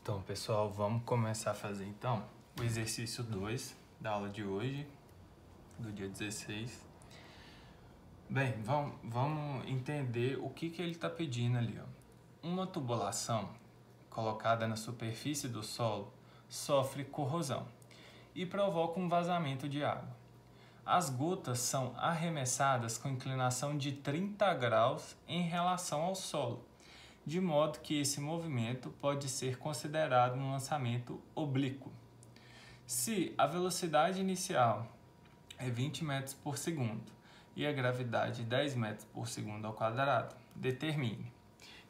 Então, pessoal, vamos começar a fazer então o exercício 2 da aula de hoje, do dia 16. Bem, vamos entender o que ele está pedindo ali, ó. Uma tubulação colocada na superfície do solo sofre corrosão e provoca um vazamento de água. As gotas são arremessadas com inclinação de 30 graus em relação ao solo, de modo que esse movimento pode ser considerado um lançamento oblíquo. Se a velocidade inicial é 20 metros por segundo e a gravidade 10 metros por segundo ao quadrado, determine.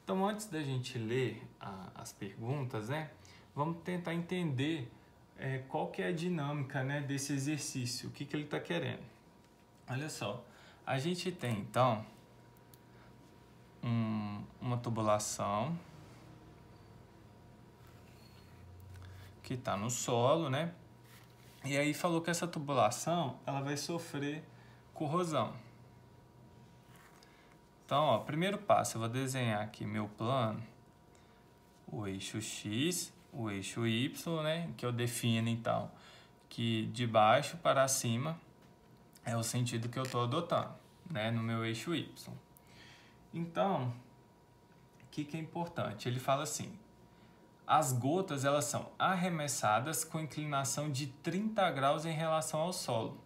Então, antes da gente ler as perguntas, vamos tentar entender qual que é a dinâmica, desse exercício, o que ele está querendo. Olha só, a gente tem então uma tubulação que está no solo, E aí falou que essa tubulação ela vai sofrer corrosão. Então, ó, primeiro passo, eu vou desenhar aqui meu plano, o eixo X, o eixo Y, que eu defino então que de baixo para cima é o sentido que eu estou adotando, no meu eixo Y. Então, o que é importante? Ele fala assim, as gotas elas são arremessadas com inclinação de 30 graus em relação ao solo.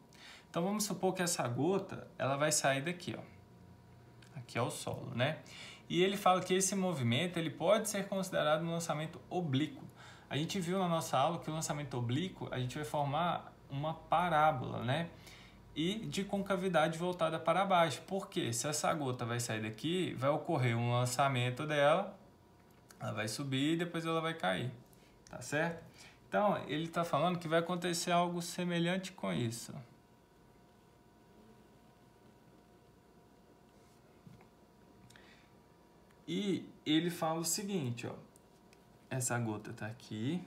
Então, vamos supor que essa gota ela vai sair daqui, ó. Aqui é o solo, E ele fala que esse movimento ele pode ser considerado um lançamento oblíquo. A gente viu na nossa aula que o lançamento oblíquo a gente vai formar uma parábola, E de concavidade voltada para baixo. Porque se essa gota vai sair daqui, vai ocorrer um lançamento dela, ela vai subir e depois ela vai cair, tá certo? Então, ele está falando que vai acontecer algo semelhante com isso. E ele fala o seguinte, ó, essa gota está aqui,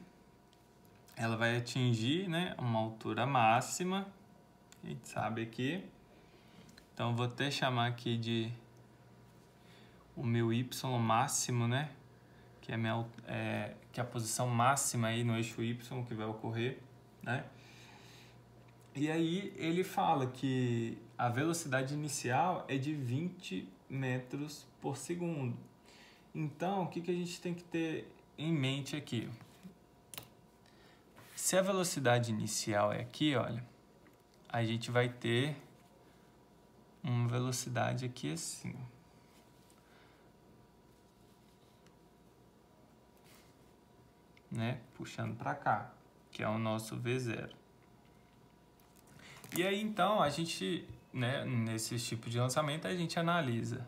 ela vai atingir, uma altura máxima, a gente sabe aqui. Então, vou até chamar aqui de o meu Y máximo, que é a posição máxima aí no eixo Y que vai ocorrer, E aí ele fala que a velocidade inicial é de 20 metros por segundo. Então, o que a gente tem que ter em mente aqui? Se a velocidade inicial é aqui, olha, a gente vai ter uma velocidade aqui assim, puxando para cá, que é o nosso V0. E aí, então, a gente, nesse tipo de lançamento, a gente analisa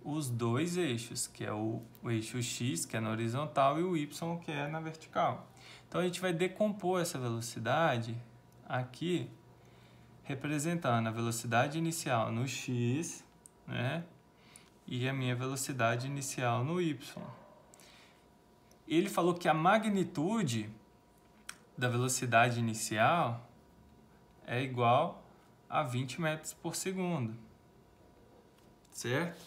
os dois eixos, que é o eixo X, que é na horizontal, e o Y, que é na vertical. Então, a gente vai decompor essa velocidade aqui, representando a velocidade inicial no X, e a minha velocidade inicial no Y. Ele falou que a magnitude da velocidade inicial é igual a 20 metros por segundo, certo?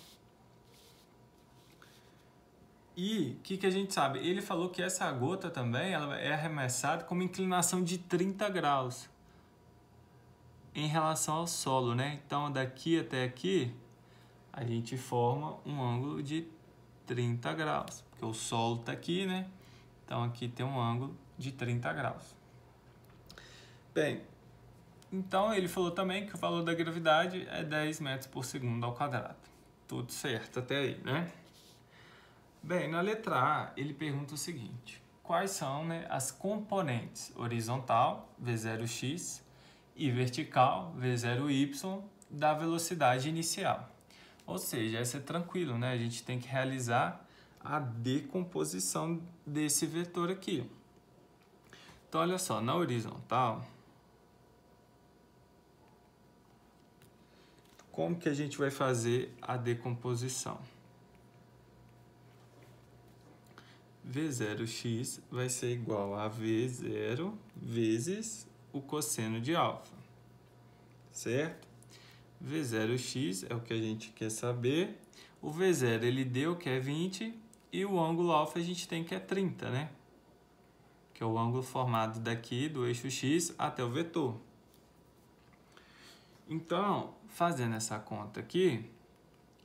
E o que a gente sabe? Ele falou que essa gota também ela é arremessada com uma inclinação de 30 graus em relação ao solo, Então, daqui até aqui, a gente forma um ângulo de 30 graus, porque o solo está aqui, Então, aqui tem um ângulo de 30 graus. Bem, então ele falou também que o valor da gravidade é 10 metros por segundo ao quadrado. Tudo certo até aí, Bem, na letra A, ele pergunta o seguinte, quais são as componentes horizontal, V0x, e vertical, V0y, da velocidade inicial? Ou seja, essa é tranquilo, A gente tem que realizar a decomposição desse vetor aqui. Então, olha só, na horizontal, como que a gente vai fazer a decomposição? V0x vai ser igual a V0 vezes o cosseno de alfa, certo? V0x é o que a gente quer saber. O V0 ele deu que é 20 e o ângulo alfa a gente tem que é 30, que é o ângulo formado daqui do eixo x até o vetor. Então, fazendo essa conta aqui,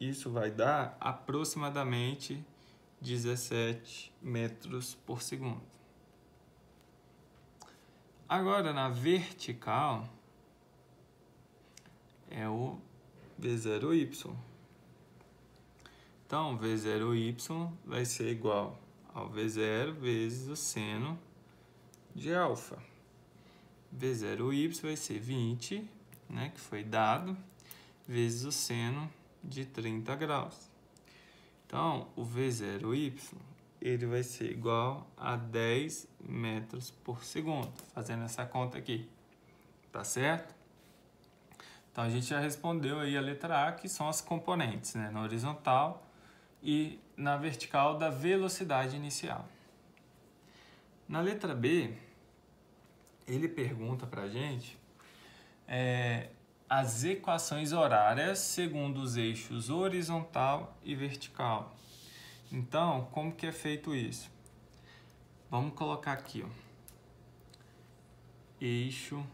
isso vai dar aproximadamente 17 metros por segundo. Agora, na vertical, é o V0y. Então, V0y vai ser igual ao V0 vezes o seno de alfa. V0y vai ser 20, né, que foi dado, vezes o seno de 30 graus. Então, o V0y ele vai ser igual a 10 metros por segundo, fazendo essa conta aqui, tá certo? Então, a gente já respondeu aí a letra A, que são as componentes, né, na horizontal e na vertical da velocidade inicial. Na letra B, ele pergunta para a gente as equações horárias segundo os eixos horizontal e vertical. Então, como que é feito isso? Vamos colocar aqui, ó, eixo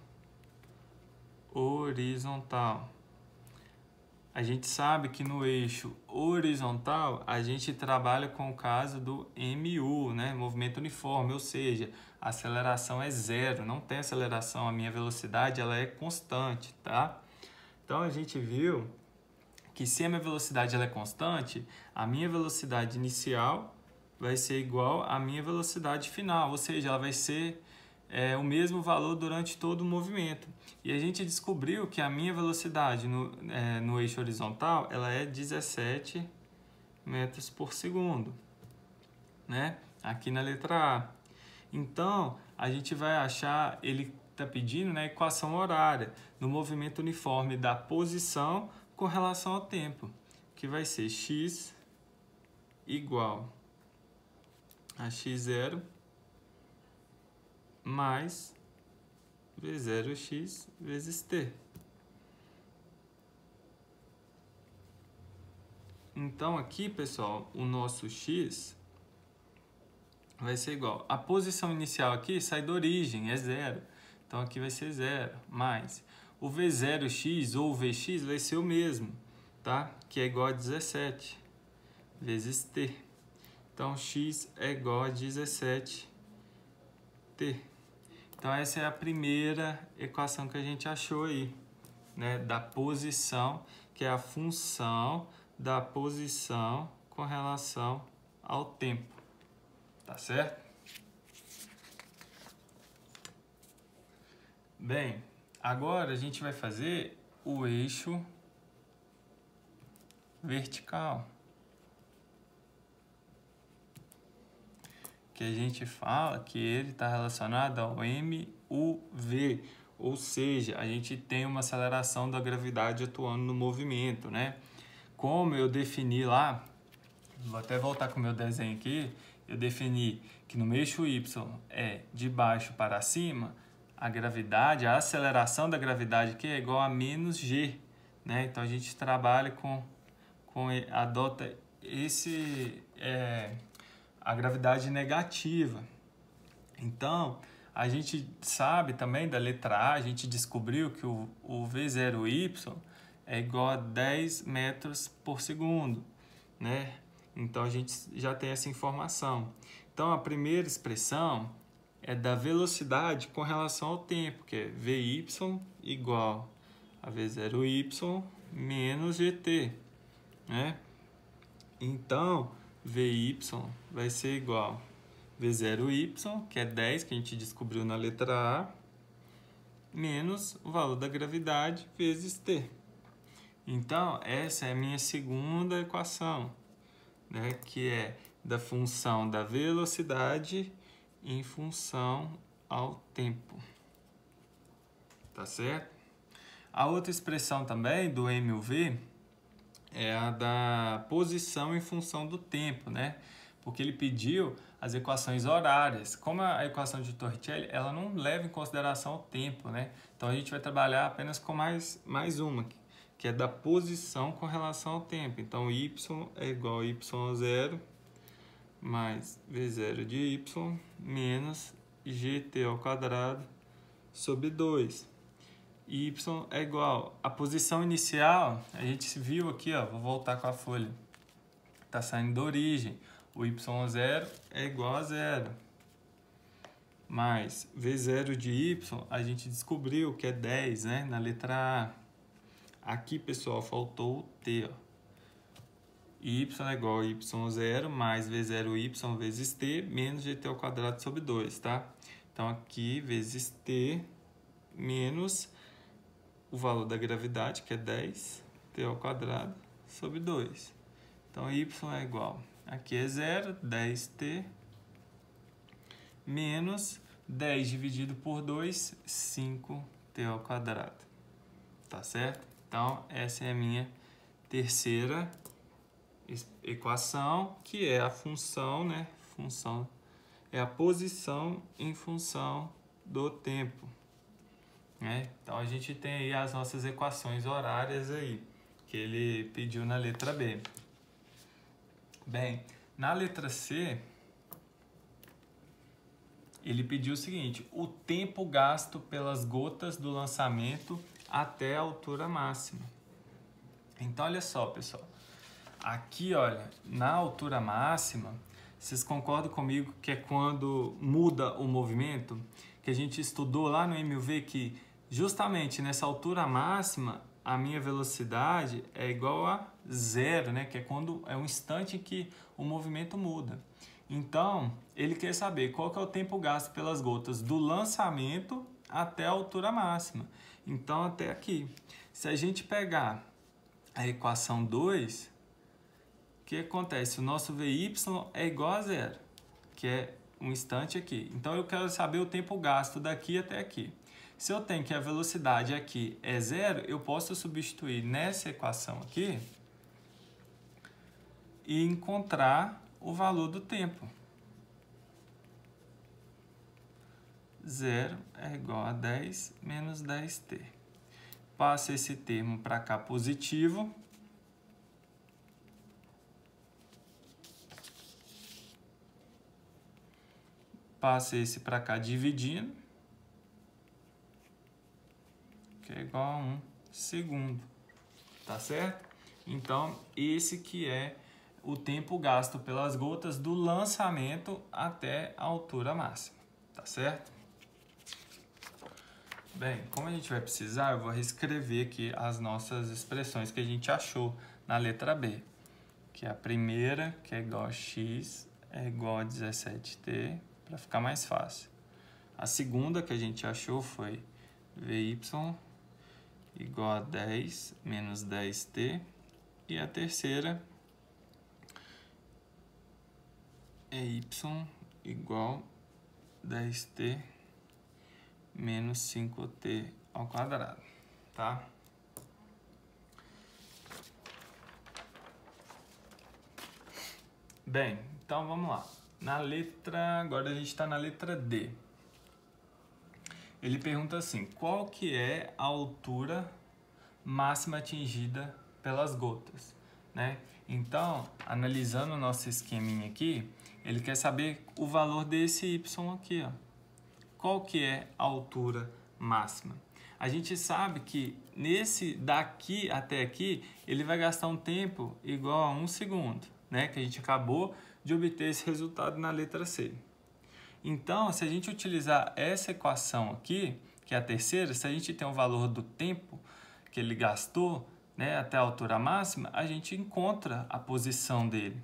horizontal. A gente sabe que no eixo horizontal a gente trabalha com o caso do MU, né? Movimento uniforme, ou seja, a aceleração é zero, não tem aceleração, a minha velocidade ela é constante, tá? Então a gente viu que se a minha velocidade ela é constante, a minha velocidade inicial vai ser igual à minha velocidade final, ou seja, ela vai ser o mesmo valor durante todo o movimento. E a gente descobriu que a minha velocidade no eixo horizontal ela é 17 metros por segundo, né? Aqui na letra A. Então, a gente vai achar, ele está pedindo, né, a equação horária no movimento uniforme da posição com relação ao tempo, que vai ser x igual a x0 mais V0x vezes t. Então, aqui, pessoal, o nosso x vai ser igual. A posição inicial aqui sai da origem, é zero. Então, aqui vai ser zero, mais o V0x ou o Vx vai ser o mesmo, tá? Que é igual a 17 vezes t. Então, x é igual a 17t. Então, essa é a primeira equação que a gente achou aí, né? Da posição, que é a função da posição com relação ao tempo. Tá certo? Bem, agora a gente vai fazer o eixo vertical, que a gente fala que ele está relacionado ao MUV, ou seja, a gente tem uma aceleração da gravidade atuando no movimento, né? Como eu defini lá, vou até voltar com o meu desenho aqui, eu defini que no eixo Y é de baixo para cima, a gravidade, a aceleração da gravidade aqui é igual a menos g, né? Então a gente trabalha adota a gravidade negativa. Então, a gente sabe também da letra A, a gente descobriu que o V0y é igual a 10 metros por segundo, né? Então, a gente já tem essa informação. Então, a primeira expressão é da velocidade com relação ao tempo, que é Vy igual a V0y menos gt, né? Então, Vy vai ser igual a V0y, que é 10, que a gente descobriu na letra A, menos o valor da gravidade vezes t. Então, essa é a minha segunda equação, né, que é da função da velocidade em função ao tempo. Tá certo? A outra expressão também do MUV é a da posição em função do tempo, né? Porque ele pediu as equações horárias. Como a equação de Torricelli, ela não leva em consideração o tempo, né? Então, a gente vai trabalhar apenas com mais uma, que é da posição com relação ao tempo. Então, y é igual a y0 mais v0 de y menos gt ao quadrado sobre 2. Y é igual a posição inicial, a gente viu aqui, ó, vou voltar com a folha. Está saindo da origem. O y0 é igual a 0. Mais v0 de y, a gente descobriu que é 10, né? Na letra A. Aqui, pessoal, faltou o t, ó. Y é igual a y0 mais v0y vezes t menos gt ao quadrado sobre 2, tá? Então, aqui, vezes t menos o valor da gravidade, que é 10, t ao quadrado sobre 2. Então, y é igual, aqui é 0, 10t, menos 10 dividido por 2, 5t ao quadrado. Tá certo? Então, essa é a minha terceira equação, que é a função, né? Função é a posição em função do tempo. Né? Então, a gente tem aí as nossas equações horárias aí, que ele pediu na letra B. Bem, na letra C, ele pediu o seguinte: o tempo gasto pelas gotas do lançamento até a altura máxima. Então, olha só, pessoal. Aqui, olha, na altura máxima, vocês concordam comigo que é quando muda o movimento? Que a gente estudou lá no MUV que justamente nessa altura máxima, a minha velocidade é igual a 0, né? Que é quando é um instante em que o movimento muda. Então, ele quer saber qual que é o tempo gasto pelas gotas do lançamento até a altura máxima. Então, até aqui. Se a gente pegar a equação 2, o que acontece? O nosso VY é igual a 0, que é um instante aqui. Então, eu quero saber o tempo gasto daqui até aqui. Se eu tenho que a velocidade aqui é 0, eu posso substituir nessa equação aqui e encontrar o valor do tempo. 0 é igual a 10 menos 10t. Passa esse termo para cá positivo. Passa esse para cá dividindo, que é igual a 1 segundo, tá certo? Então, esse que é o tempo gasto pelas gotas do lançamento até a altura máxima, tá certo? Bem, como a gente vai precisar, eu vou reescrever aqui as nossas expressões que a gente achou na letra B, que é a primeira, que é igual a x, é igual a 17t, para ficar mais fácil. A segunda que a gente achou foi vy igual a 10 menos 10t. E a terceira é y igual a 10t menos 5t ao quadrado, tá? Bem, então vamos lá. Agora a gente está na letra D. Ele pergunta assim: qual que é a altura máxima atingida pelas gotas, né? Então, analisando o nosso esqueminha aqui, ele quer saber o valor desse y aqui, ó. Qual que é a altura máxima? A gente sabe que nesse daqui até aqui, ele vai gastar um tempo igual a 1 segundo, né? Que a gente acabou de obter esse resultado na letra C. Então, se a gente utilizar essa equação aqui, que é a terceira, se a gente tem o valor do tempo que ele gastou, né, até a altura máxima, a gente encontra a posição dele,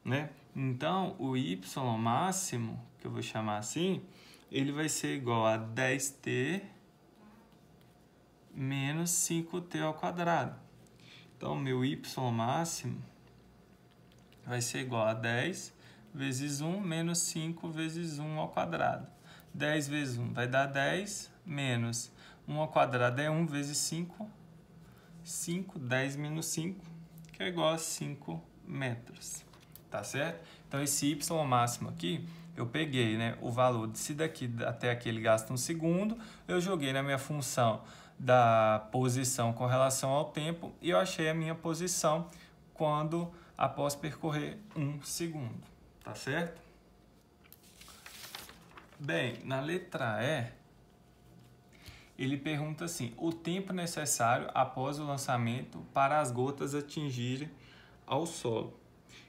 né? Então, o y máximo, que eu vou chamar assim, ele vai ser igual a 10t menos 5t ao quadrado. Então, meu y máximo vai ser igual a 10 vezes 1 menos 5 vezes 1 ao quadrado. 10 vezes 1 vai dar 10, menos 1 ao quadrado é 1 vezes 5, 5, 10 menos 5, que é igual a 5 metros. Tá certo? Então, esse y máximo aqui, eu peguei, né, o valor de se daqui até aqui ele gasta 1 segundo, eu joguei na minha função da posição com relação ao tempo e eu achei a minha posição após percorrer 1 segundo. Tá certo? Bem, na letra E, ele pergunta assim, o tempo necessário após o lançamento para as gotas atingirem ao solo.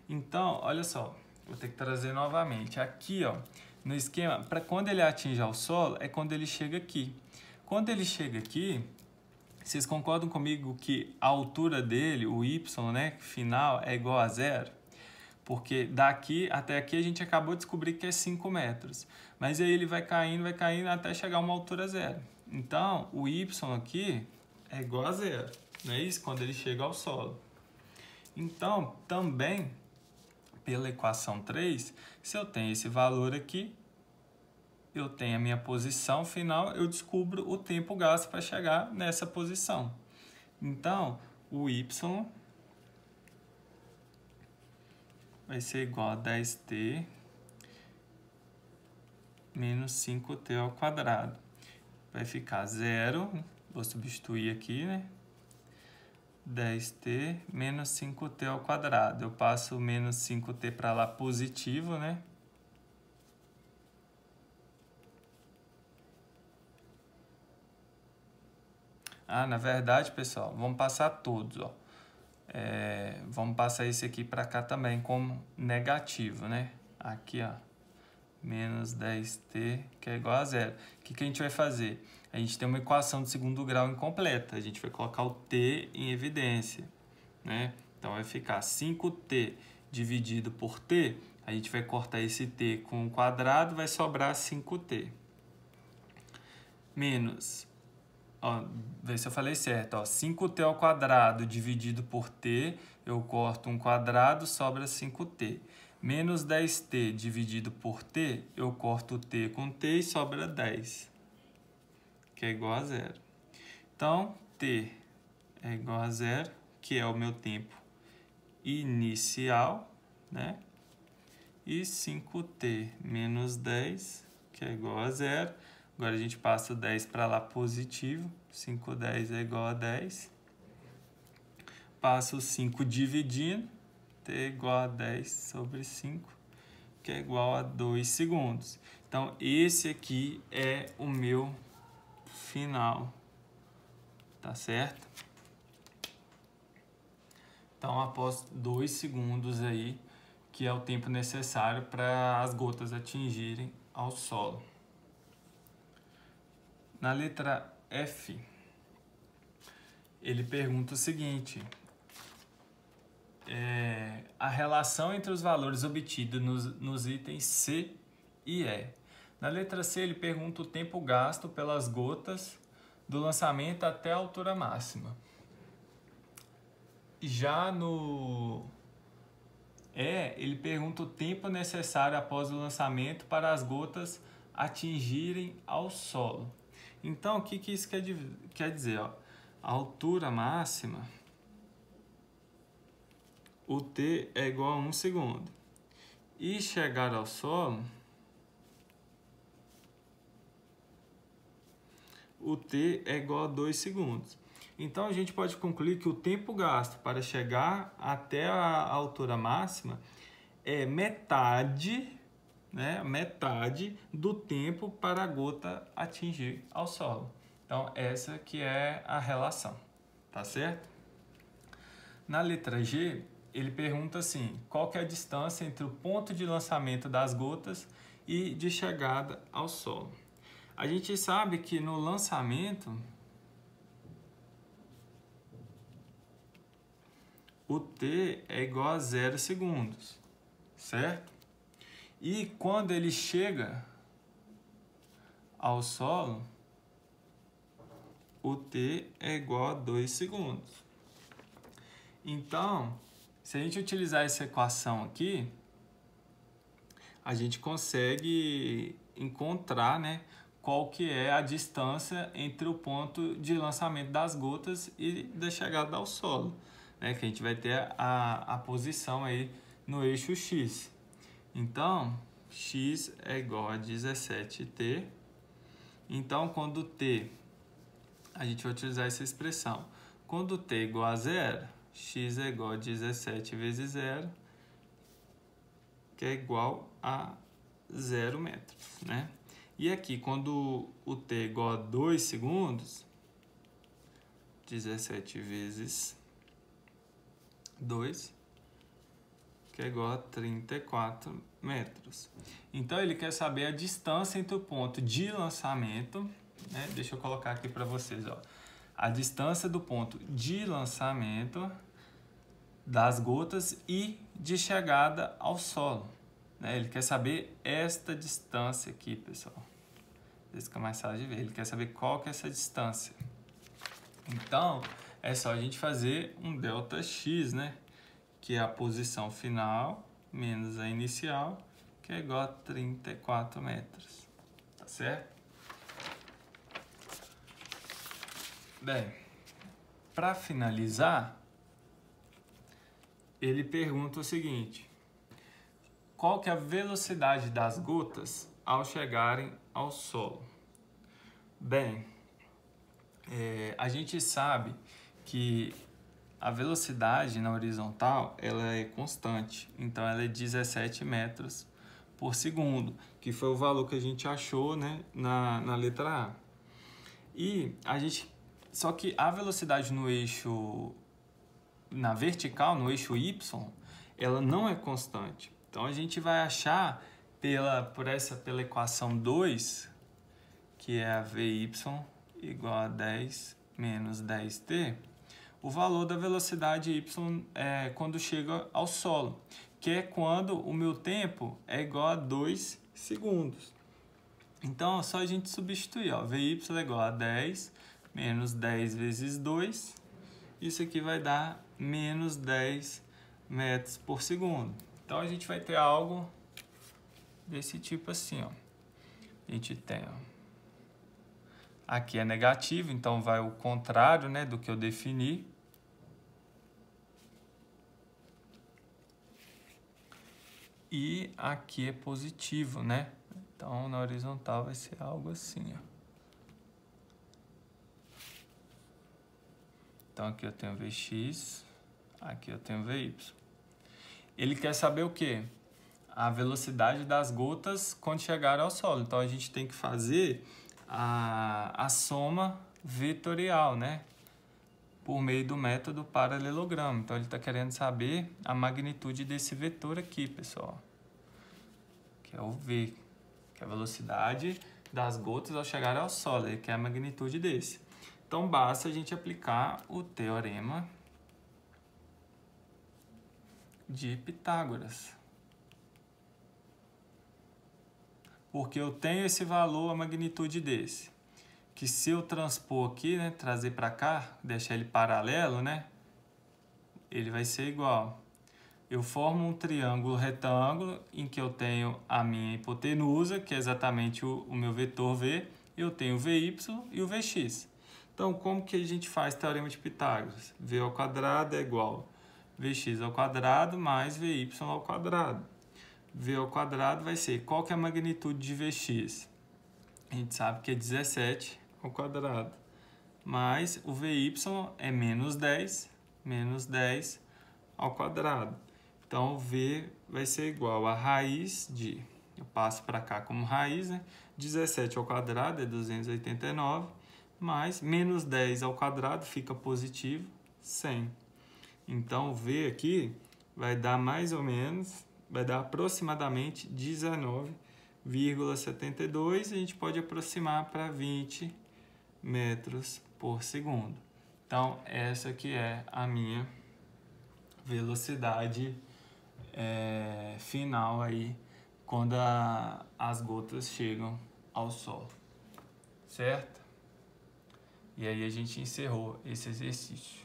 Então, olha só, vou ter que trazer novamente. Aqui, ó, no esquema, para quando ele atinge ao solo, é quando ele chega aqui. Quando ele chega aqui, vocês concordam comigo que a altura dele, o y, né, final, é igual a 0? Porque daqui até aqui a gente acabou de descobrir que é 5 metros. Mas aí ele vai caindo até chegar a uma altura 0. Então, o y aqui é igual a 0, não é isso? Quando ele chega ao solo. Então, também, pela equação 3, se eu tenho esse valor aqui, eu tenho a minha posição final, eu descubro o tempo gasto para chegar nessa posição. Então, o y vai ser igual a 10t menos 5t ao quadrado. Vai ficar 0, vou substituir aqui, né? 10t menos 5t ao quadrado. Eu passo o menos 5t para lá positivo, né? Ah, na verdade, pessoal, vamos passar todos, ó. Vamos passar esse aqui para cá também como negativo, né? Aqui, ó, menos 10t, que é igual a 0. O que a gente vai fazer? A gente tem uma equação de segundo grau incompleta. A gente vai colocar o t em evidência, né? Então, vai ficar 5t dividido por t. A gente vai cortar esse t com o quadrado, vai sobrar 5t. Menos... Ó, vê se eu falei certo, ó, 5t ao quadrado dividido por t, eu corto um quadrado, sobra 5t. Menos 10t dividido por t, eu corto t com t e sobra 10, que é igual a 0. Então, t é igual a 0, que é o meu tempo inicial, né? E 5t menos 10, que é igual a 0. Agora a gente passa o 10 para lá positivo. 5 10 é igual a 10. Passa o 5 dividindo. T é igual a 10 sobre 5, que é igual a 2 segundos. Então, esse aqui é o meu final. Tá certo? Então, após 2 segundos aí, que é o tempo necessário para as gotas atingirem ao solo. Na letra F, ele pergunta o seguinte, a relação entre os valores obtidos nos itens C e E. Na letra C, ele pergunta o tempo gasto pelas gotas do lançamento até a altura máxima. Já no E, ele pergunta o tempo necessário após o lançamento para as gotas atingirem ao solo. Então, o que isso quer dizer? Ó? A altura máxima, o t é igual a 1 segundo. E chegar ao solo, o t é igual a 2 segundos. Então, a gente pode concluir que o tempo gasto para chegar até a altura máxima é metade, né, metade do tempo para a gota atingir ao solo. Então, essa que é a relação, tá certo? Na letra G, ele pergunta assim, qual que é a distância entre o ponto de lançamento das gotas e de chegada ao solo? A gente sabe que no lançamento, o t é igual a 0 segundos, certo? E quando ele chega ao solo, o t é igual a 2 segundos. Então, se a gente utilizar essa equação aqui, a gente consegue encontrar, né, qual que é a distância entre o ponto de lançamento das gotas e da chegada ao solo, né, que a gente vai ter a posição aí no eixo X. Então, x é igual a 17t. Então, quando t, a gente vai utilizar essa expressão. Quando t é igual a 0, x é igual a 17 vezes 0, que é igual a 0 metros, né? E aqui, quando o t é igual a 2 segundos, 17 vezes 2, que é igual a 34 metros. Então, ele quer saber a distância entre o ponto de lançamento, né? Deixa eu colocar aqui para vocês, ó. A distância do ponto de lançamento das gotas e de chegada ao solo, né? Ele quer saber esta distância aqui, pessoal. Esse fica mais fácil de ver. Ele quer saber qual que é essa distância. Então, é só a gente fazer um ΔX, né? Que é a posição final menos a inicial, que é igual a 34 metros. Tá certo? Bem, para finalizar, ele pergunta o seguinte: qual que é a velocidade das gotas ao chegarem ao solo? Bem, a gente sabe que a velocidade na horizontal ela é constante, então ela é 17 metros por segundo, que foi o valor que a gente achou, né, na letra A. E só que a velocidade no eixo, na vertical, no eixo Y, ela não é constante. Então a gente vai achar pela equação 2, que é a VY igual a 10 menos 10t, o valor da velocidade y quando chega ao solo, que é quando o meu tempo é igual a 2 segundos. Então, é só a gente substituir, ó, VY é igual a 10 menos 10 vezes 2, isso aqui vai dar menos 10 metros por segundo. Então, a gente vai ter algo desse tipo assim, ó. A gente tem, ó, aqui é negativo, então vai o contrário, né, do que eu defini. E aqui é positivo, né? Então, na horizontal vai ser algo assim, ó. Então, aqui eu tenho Vx, aqui eu tenho Vy. Ele quer saber o quê? A velocidade das gotas quando chegar ao solo. Então, a gente tem que fazer a soma vetorial, né? Por meio do método paralelogramo. Então, ele está querendo saber a magnitude desse vetor aqui, pessoal. Que é o V, que é a velocidade das gotas ao chegar ao solo. Ele quer a magnitude desse. Então, basta a gente aplicar o teorema de Pitágoras. Porque eu tenho esse valor, a magnitude desse. Que se eu transpor aqui, né, trazer para cá, deixar ele paralelo, né, ele vai ser igual. Eu formo um triângulo retângulo em que eu tenho a minha hipotenusa, que é exatamente o meu vetor V, eu tenho o Vy e o Vx. Então, como que a gente faz o teorema de Pitágoras? V ao quadrado é igual a Vx ao quadrado mais Vy ao quadrado. V ao quadrado vai ser, qual que é a magnitude de Vx? A gente sabe que é 17 ao quadrado. Mas o Vy é menos 10 ao quadrado. Então, V vai ser igual a raiz de, eu passo para cá como raiz, né? 17 ao quadrado é 289, mais menos 10 ao quadrado fica positivo, 100. Então, V aqui vai dar mais ou menos, vai dar aproximadamente 19,72, a gente pode aproximar para 20 metros por segundo. Então, essa aqui é a minha velocidade final aí, quando as gotas chegam ao solo, certo? E aí a gente encerrou esse exercício.